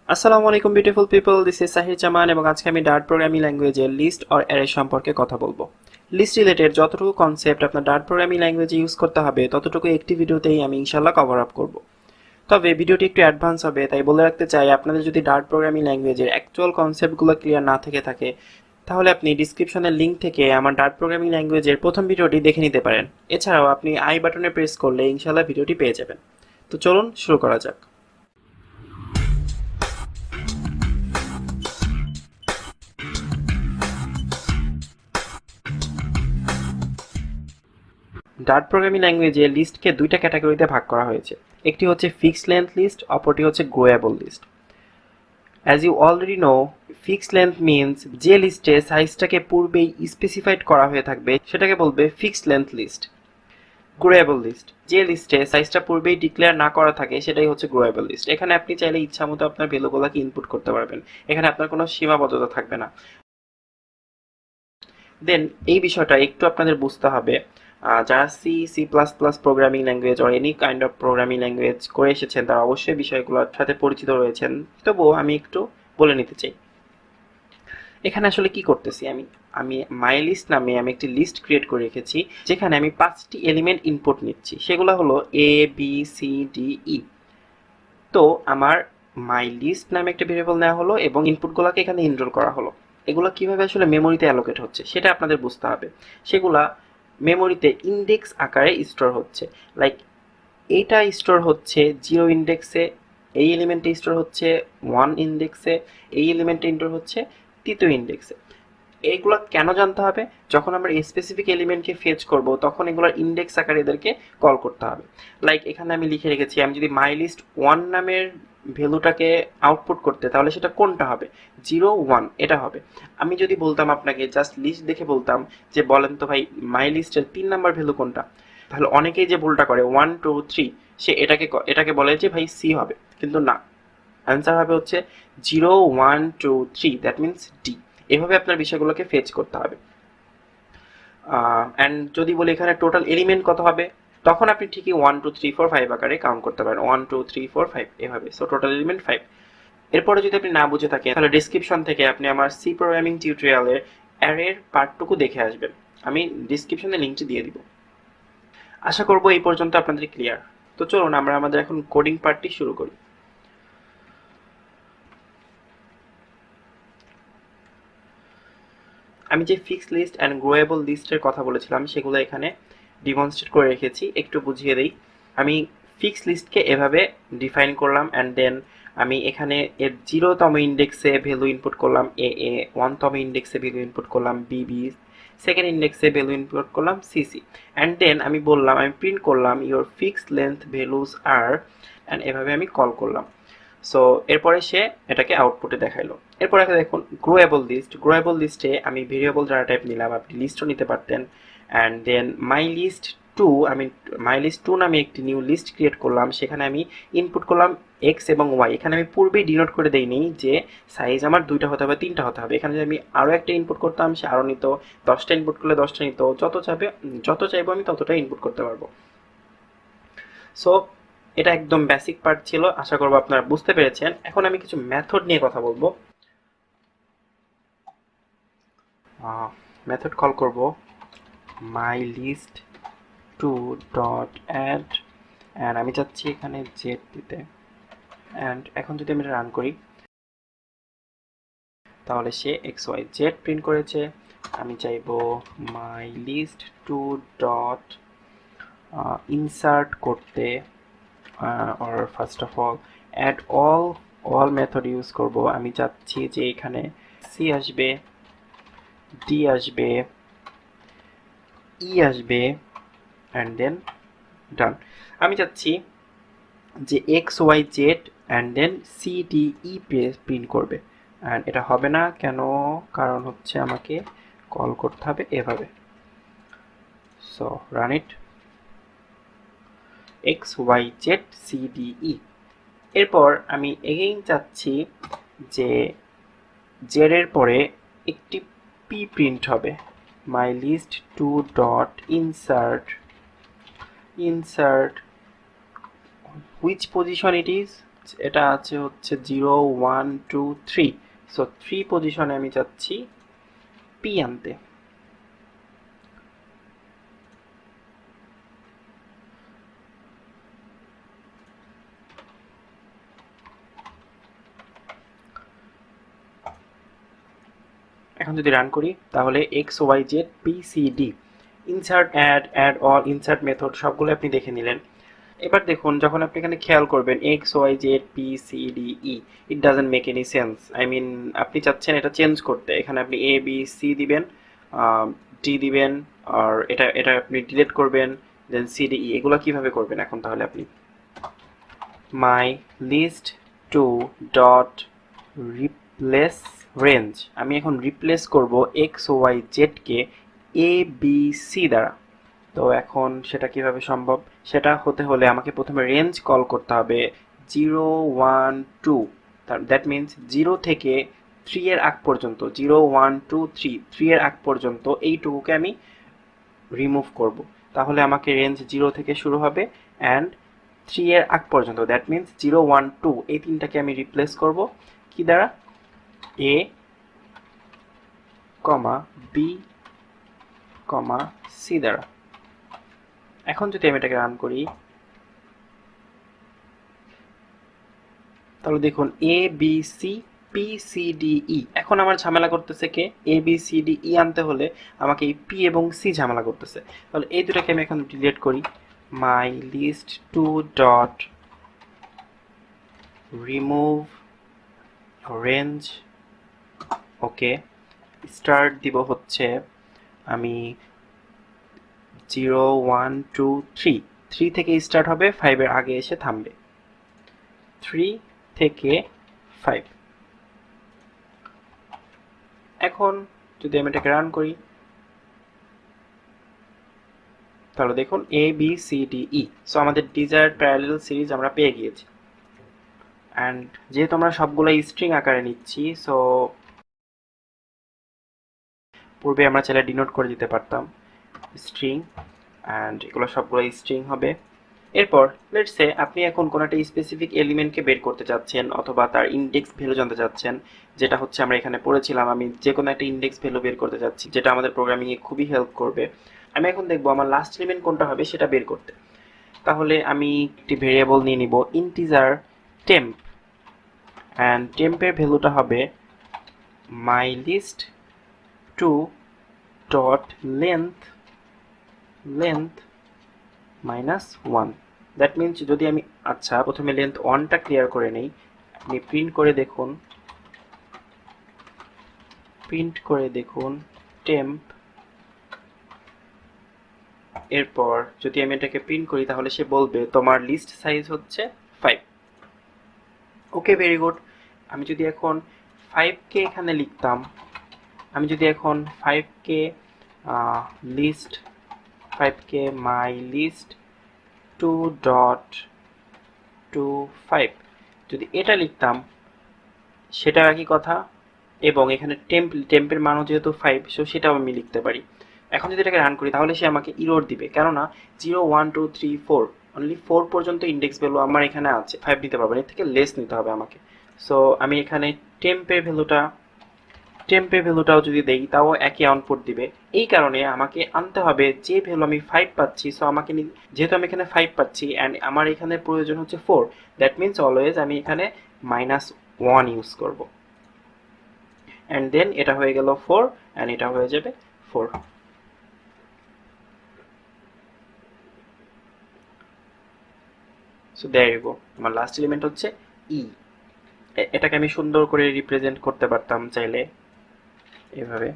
আসসালামু আলাইকুম beautiful people, this is Sahir Zaman এবং আজকে আমি ডার্ট প্রোগ্রামিং ল্যাঙ্গুয়েজের লিস্ট অর অ্যারে সম্পর্কে কথা বলবো। লিস্ট রিলেটেড যতটুকু কনসেপ্ট আপনার ডার্ট প্রোগ্রামিং ল্যাঙ্গুয়েজে ইউজ করতে হবে ততটুকু একটি ভিডিওতেই আমি ইনশাল্লাহ কভার আপ করব। তবে ভিডিওটি একটু অ্যাডভান্স হবে, তাই বলে রাখতে চাই আপনাদের যদি ডার্ট প্রোগ্রামিং ল্যাঙ্গুয়েজের অ্যাকচুয়াল কনসেপ্টগুলো ক্লিয়ার না থেকে থাকে তাহলে আপনি ডিসক্রিপশনের লিঙ্ক থেকে আমার ডার্ট প্রোগ্রামিং ল্যাঙ্গুয়েজের প্রথম ভিডিওটি দেখে নিতে পারেন। এছাড়াও আপনি আই বাটনে প্রেস করলে ইনশাল্লাহ ভিডিওটি পেয়ে যাবেন। তো চলুন শুরু করা যাক। ডার্ট প্রোগ্রামিং ল্যাঙ্গুয়েজে লিস্টকে দুইটা ক্যাটাগরিতে ভাগ করা হয়েছে। একটি হচ্ছে ফিক্সড লেন্থ লিস্ট, অপরটি হচ্ছে growable list. As you already know, fixed length means যে লিস্টে সাইজটাকে পূর্বেই স্পেসিফাইড করা হয়ে থাকবে সেটাকে বলবে ফিক্সড লেন্থ লিস্ট। গ্রোয়েবল লিস্ট, যে লিস্টে সাইজটা পূর্বেই ডিক্লেয়ার না করা থাকে সেটাই হচ্ছে গ্রোয়েবল লিস্ট। এখানে আপনি চাইলে ইচ্ছা মতো আপনার ভ্যালুগুলোকে ইনপুট করতে পারবেন, এখানে আপনার কোনো সীমাবদ্ধতা থাকবে না। দেন এই বিষয়টা একটু আপনাদের বুঝতে হবে, যারা C C plus plus programming language or any kind of programming language করে এসেছেন তারা অবশ্যই বিষয়গুলোর সাথে পরিচিত রয়েছেন। তবুও আমি একটু বলে নিতে চাই এখানে আসলে কি করতেছি। আমি আমি মাই লিস্ট নামে আমি একটি লিস্ট ক্রিয়েট করে রেখেছি যেখানে আমি 5টি এলিমেন্ট ইনপুট নিচ্ছি, সেগুলো হলো এ বি সি ডি ই। তো আমার মাই লিস্ট নামে একটা ভেরিয়েবল নেওয়া হলো এবং ইনপুটগুলোকে এখানে এনরোল করা হলো। এগুলো কিভাবে আসলে মেমোরিতে অ্যালোকেট হচ্ছে সেটা আপনাদের বুঝতে হবে। সেগুলা মেমোরিতে ইন্ডেক্স আকারে স্টোর হচ্ছে। লাইক এইটা স্টোর হচ্ছে 0 ইন্ডেক্সে, এই এলিমেন্টে স্টোর হচ্ছে 1 ইন্ডেক্সে, এই এলিমেন্টে স্টোর হচ্ছে 3য় ইন্ডেক্সে। এইগুলো কেন জানতে হবে? যখন আমরা স্পেসিফিক এলিমেন্টকে ফেচ করব তখন এগুলোর ইন্ডেক্স আকারে এদেরকে কল করতে হবে। লাইক এখানে আমি লিখে রেখেছি, আমি যদি মাই লিস্ট 1 নামের ভ্যালুটাকে আউটপুট করতে তাহলে সেটা কোনটা হবে? 0 1 এটা হবে। আমি যদি বলতাম আপনাকে জাস্ট লিস্ট দেখে বলতাম যে বলেন তো ভাই মাই লিস্টের 3 নাম্বার ভ্যালু কোনটা, তাহলে অনেকেই যে ভুলটা করে 1 2 3 সে এটাকে বলে যে ভাই সি হবে, কিন্তু না, অ্যান্সার হবে হচ্ছে 0 1 2 3, দ্যাট মিনস ডি। এভাবে আপনার বিষয়গুলোকে ফেচ করতে হবে। অ্যান্ড যদি বলি এখানে টোটাল এলিমেন্ট কত হবে, তখন আপনি ঠিকই 1 2 3 4 5 আকারে কাউন্ট করতে পারেন, 1 2 3 4 5 এভাবে। So total element 5। এরপরে যদি আপনি না বুঝে থাকেন তাহলে ডিসক্রিপশন থেকে আপনি আমার সি প্রোগ্রামিং টিউটোরিয়ালের অ্যারের পার্টটুকু দেখে আসবেন, আমি ডিসক্রিপশনে লিঙ্কটি দিয়ে দিব। আশা করব এই পর্যন্ত আপনাদের ক্লিয়ার। তো চলুন আমরা আমাদের এখন কোডিং পার্টটি শুরু করি। আমি যে ফিক্সড লিস্ট অ্যান্ড গ্রোয়েবল লিস্টের কথা বলেছিলাম সেগুলো এখানে ডিমনস্ট্রেট করে রেখেছি, একটু বুঝিয়ে দিই। আমি ফিক্সড লিস্টকে এভাবে ডিফাইন করলাম অ্যান্ড দেন আমি এখানে এর 0তম ইন্ডেক্সে ভ্যালু ইনপুট করলাম এ এ, 1তম ইন্ডেক্সে ভ্যালু ইনপুট করলাম বি বি, সেকেন্ড ইন্ডেক্সে ভ্যালু ইনপুট করলাম সি সি, অ্যান্ড দেন আমি বললাম, আমি প্রিন্ট করলাম ইওর ফিক্সড লেন্থ ভ্যালুজ আর, অ্যান্ড এভাবে আমি কল করলাম। সো এরপরে সে এটাকে আউটপুটে দেখাইলো। এরপর একটা দেখুন গ্রোয়েবল লিস্ট। গ্রোয়েবল লিস্টে আমি ভেরিয়েবল ডাটা টাইপ নিলাম, আপনি লিস্টও নিতে পারতেন। And then my list two, আমি মাই লিস্ট টু নামে একটি নিউ লিস্ট ক্রিয়েট করলাম, সেখানে আমি ইনপুট করলাম এক্স এবং ওয়াই। এখানে আমি পূর্বেই ডিনোট করে দেইনি যে সাইজ আমার 2টা হতে হবে 3টা হতে হবে। এখানে যদি আমি আরও একটা ইনপুট করতাম সে আরও নিত, 10টা ইনপুট করলে 10টা নিত, যত চাইবো আমি ততটাই ইনপুট করতে পারবো। সো এটা একদম বেসিক পার্ট ছিল, আশা করবো আপনারা বুঝতে পেরেছেন। এখন আমি কিছু মেথড নিয়ে কথা বলবো। মেথড কল করব my list two dot add, and আমি চাচ্ছি এখানে জেড দিতে। অ্যান্ড এখন যদি আমি এটা রান করি তাহলে সে এক্স ওয়াই জেড প্রিন্ট করেছে। আমি চাইবো my list two dot insert করতে, or first of all add all method use করব। আমি চাচ্ছি যে এখানে সি আসবে, ডি আসবে, ই আসবে, অ্যান্ড দেন ডান। আমি চাচ্ছি যে X Y Z and then C D E print করবে। অ্যান্ড এটা হবে না কেন? কারণ হচ্ছে আমাকে কল করতে হবে এভাবে। So run it, X Y Z C D E. এরপর আমি এগেইন চাচ্ছি যে জেড এর পরে একটি পি প্রিন্ট হবে, my list two dot insert which position it is, এটা আছে হচ্ছে 0 1 2 3, সো 3 পজিশনে আমি চাচ্ছি পি আনতে। এখন যদি রান করি তাহলে X Y Z P C D, insert add all, insert method সবগুলো আপনি দেখে নিলেন। এবার দেখুন যখন আপনি এখানে খেয়াল করবেন X Y Z P C D E, it doesn't make any sense. I mean আপনি চাচ্ছেন এটা চেঞ্জ করতে, এখানে আপনি এ বি সি দিবেন, ডি দিবেন, আর এটা এটা আপনি ডিলিট করবেন, দেন সি ডি ই, এগুলো কিভাবে করবেন এখন তাহলে আপনি my list two dot replace range, আমি এখন রিপ্লেস করব এক্স ওয়াই জেডকে এ বি সি দ্বারা। তো এখন সেটা কিভাবে সম্ভব, সেটা হতে হলে আমাকে প্রথমে রেঞ্জ কল করতে হবে 0 1 2, দ্যাট মিনস 0 থেকে 3 এর আগ পর্যন্ত, 0 1 2 3, 3 এর আগ পর্যন্ত এইটুকুকে আমি রিমুভ করব। তাহলে আমাকে রেঞ্জ 0 থেকে শুরু হবে অ্যান্ড 3 এর আগ পর্যন্ত, দ্যাট মিনস 0 1 2, এই তিনটাকে আমি রিপ্লেস করব কি দ্বারা, এ কমা বি কমা সি দ্বারা। এখন যদি আমি এটাকে রান করি তাহলে দেখুন A B C P C D E, এখন আমার ঝামেলা করতেছে কে, A B C D E আনতে হলে আমাকে এই পি এবং সি ঝামেলা করতেছে। তাহলে এই দুটাকে আমি এখন ডিলিট করি, my list two dot remove range, okay, start দিব হচ্ছে আমি 0 1 2 3, 3 থেকে স্টার্ট হবে, 5 এর আগে এসে থামবে, 3 থেকে 5। এখন যদি আমি এটাকে রান করি তাহলে দেখুন A B C D E, so আমাদের ডিজায়ার্ড প্যারালেল সিরিজ আমরা পেয়ে গিয়েছি। অ্যান্ড যেহেতু আমরা সবগুলো স্ট্রিং আকারে নিচ্ছি, সো পূর্বে আমরা চাইলে ডিনোট করে দিতে পারতাম স্ট্রিং, অ্যান্ড এগুলো সবগুলো স্ট্রিং হবে। এরপর লেটস সে আপনি এখন কোনো একটা স্পেসিফিক এলিমেন্টকে বের করতে চাচ্ছেন অথবা তার ইন্ডেক্স ভ্যালু জানতে চাচ্ছেন, যেটা হচ্ছে আমরা এখানে পড়েছিলাম, আমি যে কোনো একটা ইন্ডেক্স ভ্যালু বের করতে চাচ্ছি যেটা আমাদের প্রোগ্রামিংয়ে খুবই হেল্প করবে। আমি এখন দেখবো আমার লাস্ট এলিমেন্ট কোনটা হবে সেটা বের করতে। তাহলে আমি একটি ভেরিয়েবল নিয়ে নিব ইন্টিজার টেম্প, অ্যান্ড টেম্পের ভ্যালুটা হবে my list two dot length minus 1, that means যদি আমি, আচ্ছা প্রথমে লেন্থ 1টা ক্লিয়ার করে নেই, আপনি প্রিন্ট করে দেখুন টেম্প, এরপর যদি আমি এটাকে প্রিন্ট করি তাহলে সে বলবে তোমার লিস্ট সাইজ হচ্ছে 5। Okay, very good. আমি যদি এখন 5কে এখানে লিখতাম, আমি যদি এখন 5কে লিস্ট 5কে my list two dot to 5 যদি এটা লিখতাম সেটা একই কথা, এবং এখানে টেম্পের মানও যেহেতু 5, সো সেটাও আমি লিখতে পারি। এখন যদি এটাকে রান করি তাহলে সে আমাকে ইরর দিবে, কেননা 0 1 2 3 4, অনলি 4 পর্যন্ত ইন্ডেক্স ভ্যালু আমার এখানে আছে, 5 নিতে পারবো না, এর থেকে লেস নিতে হবে আমাকে। সো আমি এখানে টেম্পের ভ্যালুটাও যদি দেই তাও একই আউটপুট দিবে। এই কারণে আমাকে আনতে হবে যে ভ্যালু আমি 5 পাচ্ছি, সো আমাকে যেহেতু আমি এখানে 5 পাচ্ছি অ্যান্ড আমার এখানে প্রয়োজন হচ্ছে 4, দ্যাট মিনস অলওয়েজ আমি এখানে -1 ইউজ করব, অ্যান্ড দেন এটা হয়ে গেল 4 অ্যান্ড এটা হয়ে যাবে 4। সো দেয়ার ইউ গো, আমার লাস্ট এলিমেন্ট হচ্ছে ই। এটাকে আমি সুন্দর করে রিপ্রেজেন্ট করতে পারতাম চাইলে এভাবে,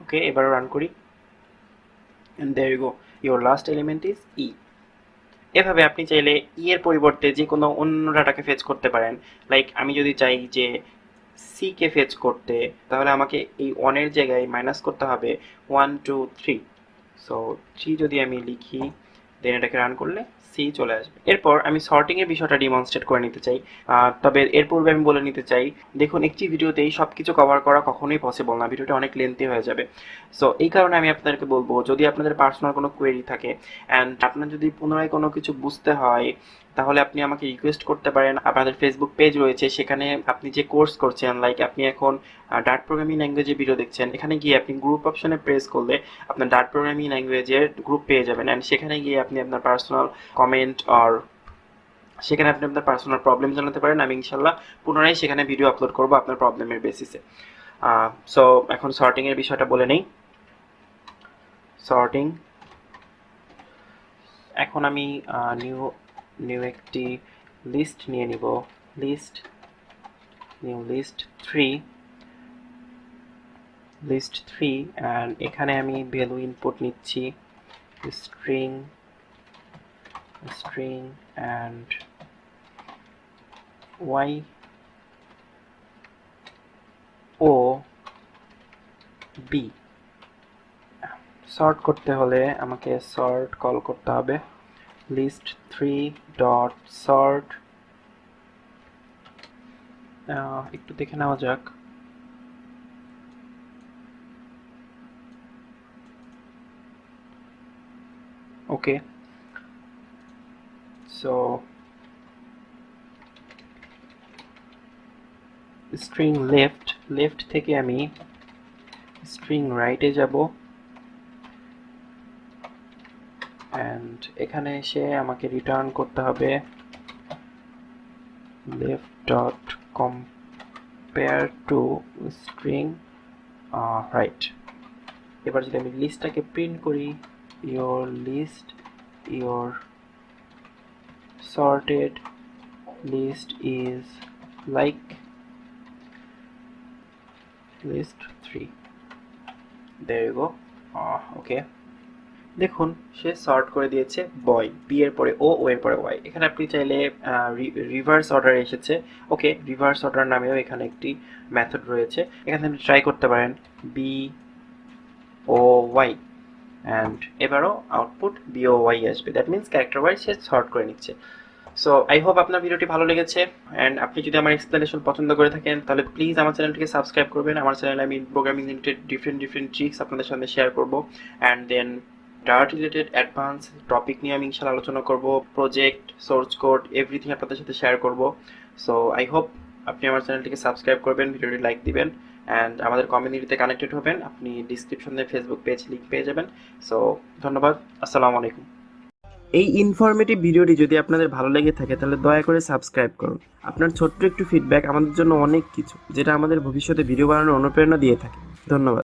ওকে এবার রান করি and there you go, your last element is e। এভাবে আপনি চাইলে ই এর পরিবর্তে যে কোনো অন্য ডাটাকে ফেচ করতে পারেন। লাইক আমি যদি চাই যে সি কে ফেচ করতে, তাহলে আমাকে এই 1 এর জায়গায় মাইনাস করতে হবে 1 2 3, সো 3 যদি আমি লিখি দেন এটাকে রান করলে সি চলে আসবে। এরপর আমি সর্টিং এর বিষয়টা ডিমনস্ট্রেট করে নিতে চাই। তবে এর পূর্বে আমি বলে নিতে চাই, দেখুন একটি ভিডিওতেই সবকিছু কভার করা কখনোই পসিবল না, ভিডিওটা অনেক লেন্থি হয়ে যাবে। সো এই কারণে আমি আপনাদেরকে বলবো, যদি আপনাদের পার্সোনাল কোনো কোয়েরি থাকে অ্যান্ড আপনার যদি পুনরায় কোনো কিছু বুঝতে হয়, তাহলে আপনি আমাকে রিকোয়েস্ট করতে পারেন। আপনাদের ফেসবুক পেজ রয়েছে, সেখানে আপনি যে কোর্স করছেন, লাইক আপনি এখন ডার্ট প্রোগ্রামিং ল্যাঙ্গুয়েজে ভিডিও দেখছেন, এখানে গিয়ে আপনি গ্রুপ অপশনে প্রেস করলে আপনার ডার্ট প্রোগ্রামিং ল্যাঙ্গুয়েজের গ্রুপ পেয়ে যাবেন। অ্যান্ড সেখানে গিয়ে আপনি আপনার পার্সোনাল কমেন্ট আর সেখানে আপনি আপনার পার্সোনাল প্রবলেম জানাতে পারেন। আমি ইনশাল্লাহ পুনরায় সেখানে ভিডিও আপলোড করবো আপনার প্রবলেমের বেসিসে। সো এখন সর্টিং এর বিষয়টা বলে নেই। সর্টিং, এখন আমি নিউ নিউ একটি লিস্ট নিয়ে নিব। List, new list 3, list 3 and এখানে আমি ভ্যালু ইনপুট নিচ্ছি string, string and y o b। Sort করতে হলে আমাকে সর্ট কল করতে হবে, লিস্ট 3 ডট সর্ট। একটু দেখে নেওয়া যাক। ওকে, সো স্ট্রিং লেফট, লেফট থেকে আমি স্ট্রিং রাইটে যাব অ্যান্ড এখানে এসে আমাকে রিটার্ন করতে হবে left dot compare to string right. এবার যদি আমি লিস্টটাকে প্রিন্ট করি, your list, your sorted list is like list 3, there you go. ওকে, দেখুন সে সর্ট করে দিয়েছে বয়, বি এর পরে ও, ও এর পরে ওয়াই। এখানে আপনি চাইলে রিভার্স অর্ডার এসেছে, ওকে, রিভার্স অর্ডার নামেও এখানে একটি মেথড রয়েছে, এখানে আপনি ট্রাই করতে পারেন বি ও ওয়াই অ্যান্ড এবারও আউটপুট বিওওয়াই আসবে, that means character wise say sort করে নিচ্ছে। সো আই হোপ আপনার ভিডিওটি ভালো লেগেছে অ্যান্ড আপনি যদি আমার এক্সপ্লেনেশন পছন্দ করে থাকেন তাহলে প্লিজ আমার চ্যানেলটিকে সাবস্ক্রাইব করবেন। আমার চ্যানেলে আমি প্রোগ্রামিং রিলেটেড ডিফারেন্ট ট্রিক্স আপনাদের সামনে শেয়ার করবো and then Dart related advance topic নিয়ে আমি ইনশাল্লাহ আলোচনা করবো, প্রজেক্ট, সোর্স কোড, এভরিথিং আপনাদের সাথে শেয়ার করবো। সো আই হোপ আপনি আমার চ্যানেলটিকে সাবস্ক্রাইব করবেন, ভিডিওটি লাইক দিবেন অ্যান্ড আমাদের কমিউনিটিতে কানেক্টেড হবেন। আপনি ডিসক্রিপশনে ফেসবুক পেজ লিঙ্ক পেয়ে যাবেন। সো ধন্যবাদ, আসসালামু আলাইকুম। এই ইনফরমেটিভ ভিডিওটি যদি আপনাদের ভালো লেগে থাকে তাহলে দয়া করে সাবস্ক্রাইব করুন। আপনার ছোট্ট একটু ফিডব্যাক আমাদের জন্য অনেক কিছু, যেটা আমাদের ভবিষ্যতে ভিডিও বানানোর অনুপ্রেরণা দিয়ে থাকে। ধন্যবাদ।